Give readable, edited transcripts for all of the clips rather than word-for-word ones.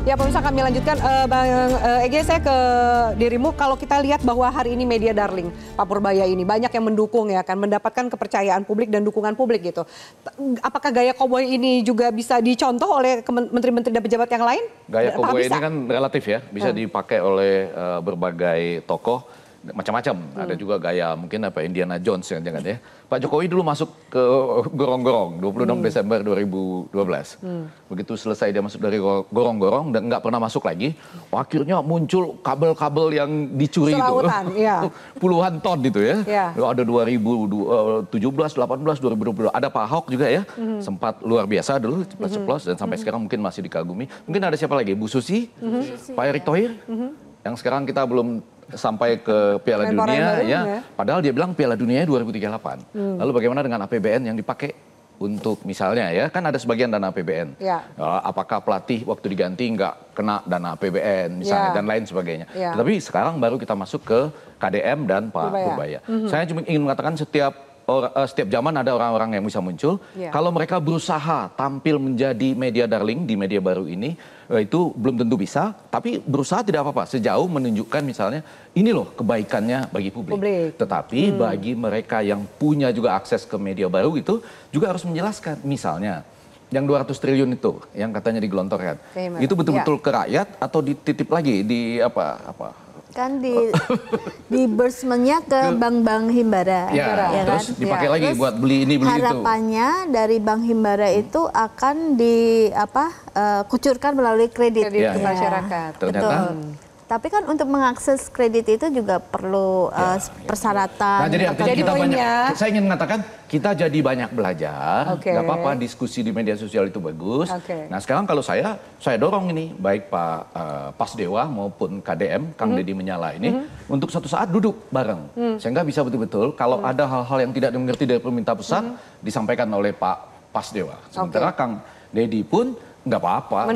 Ya pemirsa, kami lanjutkan. Bang Ege, saya ke dirimu. Kalau kita lihat bahwa hari ini media darling Pak Purbaya ini banyak yang mendukung ya kan, mendapatkan kepercayaan publik dan dukungan publik gitu. Apakah gaya koboi ini juga bisa dicontoh oleh menteri-menteri dan pejabat yang lain? Gaya koboi ini kan relatif ya, bisa dipakai oleh berbagai tokoh macam-macam. Ada juga gaya mungkin apa Indiana Jones yang jangan ya. Pak Jokowi dulu masuk ke gorong-gorong 26 Desember 2012. Begitu selesai dia masuk dari gorong-gorong dan nggak pernah masuk lagi, akhirnya muncul kabel-kabel yang dicuri itu. Ya. Puluhan ton itu ya. Ya. Ada 2017, 18, 2020. Ada Pak Ahok juga ya. Sempat luar biasa dulu ceplos-ceplos dan sampai sekarang mungkin masih dikagumi. Mungkin ada siapa lagi? Bu Susi, Pak Erick Thohir. Yang sekarang kita belum sampai ke Piala Dunia ya. Padahal dia bilang Piala Dunia 2038. Lalu bagaimana dengan APBN yang dipakai untuk misalnya ya, kan ada sebagian dana APBN. Ya. Apakah pelatih waktu diganti nggak kena dana APBN misalnya dan lain sebagainya. Ya. Tapi sekarang baru kita masuk ke KDM dan Pak Purbaya. Saya cuma ingin mengatakan setiap zaman ada orang-orang yang bisa muncul. Kalau mereka berusaha tampil menjadi media darling di media baru ini, itu belum tentu bisa. Tapi berusaha tidak apa-apa, sejauh menunjukkan misalnya ini loh kebaikannya bagi publik. Tetapi bagi mereka yang punya juga akses ke media baru itu juga harus menjelaskan. Misalnya yang 200 triliun itu yang katanya digelontorkan, itu betul-betul ke rakyat atau dititip lagi di apa? Kan di bursementnya ke bank-bank Himbara. Ya terus kan? Dipakai lagi buat beli ini beli itu. Harapannya dari Bank Himbara itu akan kucurkan melalui kredit ke masyarakat. Ternyata. Tapi kan untuk mengakses kredit itu juga perlu persyaratan. Nah, jadi kita banyak, saya ingin mengatakan kita jadi banyak belajar. Nggak apa-apa diskusi di media sosial itu bagus. Nah sekarang kalau saya dorong ini baik Pak Pasdewa maupun KDM, Kang Deddy Menyala ini untuk suatu saat duduk bareng. Sehingga bisa betul-betul kalau ada hal-hal yang tidak dimengerti dari pemerintah pusat disampaikan oleh Pak Pasdewa. Sementara Kang Deddy pun nggak apa-apa,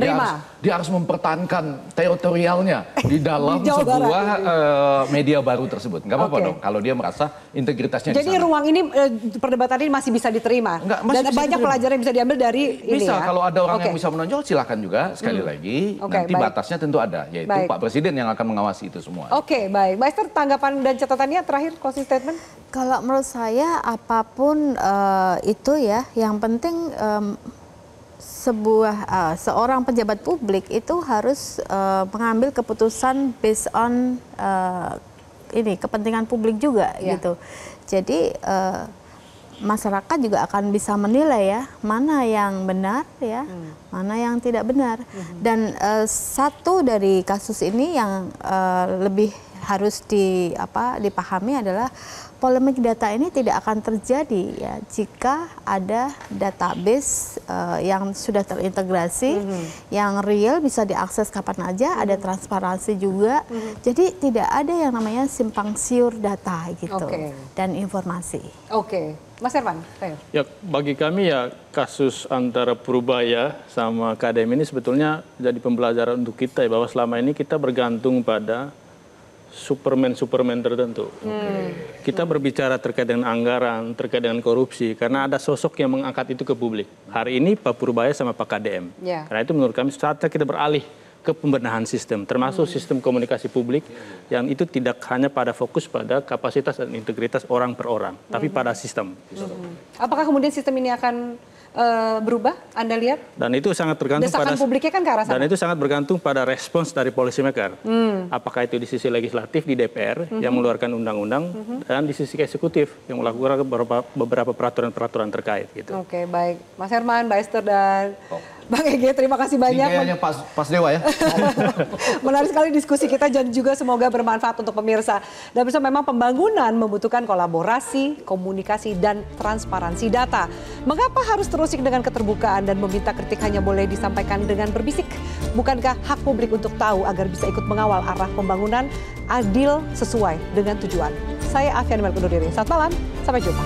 dia harus mempertahankan teritorialnya di dalam sebuah media baru tersebut. Nggak apa-apa dong kalau dia merasa integritasnya di sana. Jadi ruang ini perdebatan ini masih bisa diterima. Dan banyak pelajaran yang bisa diambil dari ini ya. Kalau ada orang yang bisa menonjol silahkan juga sekali lagi. Nanti batasnya tentu ada, yaitu Pak Presiden yang akan mengawasi itu semua. Baik. Mbak Esther, tanggapan dan catatannya terakhir closing statement? Kalau menurut saya apapun itu ya, yang penting seorang pejabat publik itu harus mengambil keputusan based on kepentingan publik juga gitu. Jadi masyarakat juga akan bisa menilai ya mana yang benar ya, mana yang tidak benar. Dan satu dari kasus ini yang lebih harus dipahami adalah polemik data ini tidak akan terjadi ya jika ada database yang sudah terintegrasi, yang real bisa diakses kapan aja, ada transparansi juga. Jadi tidak ada yang namanya simpang siur data gitu dan informasi. Mas Herman. Ya bagi kami ya kasus antara Purbaya sama KDM ini sebetulnya jadi pembelajaran untuk kita ya, bahwa selama ini kita bergantung pada Superman tertentu. Kita berbicara terkait dengan anggaran, terkait dengan korupsi, karena ada sosok yang mengangkat itu ke publik. Hari ini Pak Purbaya sama Pak KDM. Karena itu menurut kami saatnya kita beralih ke pembenahan sistem, termasuk sistem komunikasi publik, yang itu tidak hanya pada fokus pada kapasitas dan integritas orang per orang, tapi pada sistem. Apakah kemudian sistem ini akan berubah, Anda lihat? Dan itu sangat tergantung desakan publiknya kan ke arah sana. Dan itu sangat bergantung pada respons dari policy maker. Apakah itu di sisi legislatif di DPR yang mengeluarkan undang-undang dan di sisi eksekutif yang melakukan beberapa peraturan-peraturan terkait gitu. Baik. Mas Herman, Mbak Esther dan Bang Ege, terima kasih banyak. Ini kayaknya pas Dewa ya. Menarik sekali diskusi kita dan juga semoga bermanfaat untuk pemirsa. Dan bisa memang pembangunan membutuhkan kolaborasi, komunikasi, dan transparansi data. Mengapa harus terusik dengan keterbukaan dan meminta kritik hanya boleh disampaikan dengan berbisik? Bukankah hak publik untuk tahu agar bisa ikut mengawal arah pembangunan adil sesuai dengan tujuan? Saya Afian Mel undur diri. Selamat malam, sampai jumpa.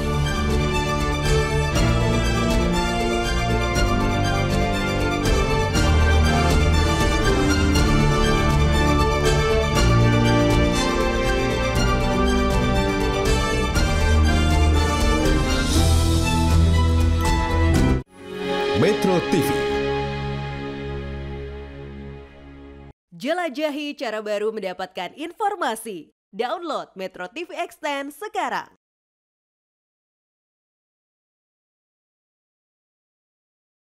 Metro TV. Jelajahi cara baru mendapatkan informasi. Download Metro TV Extend sekarang.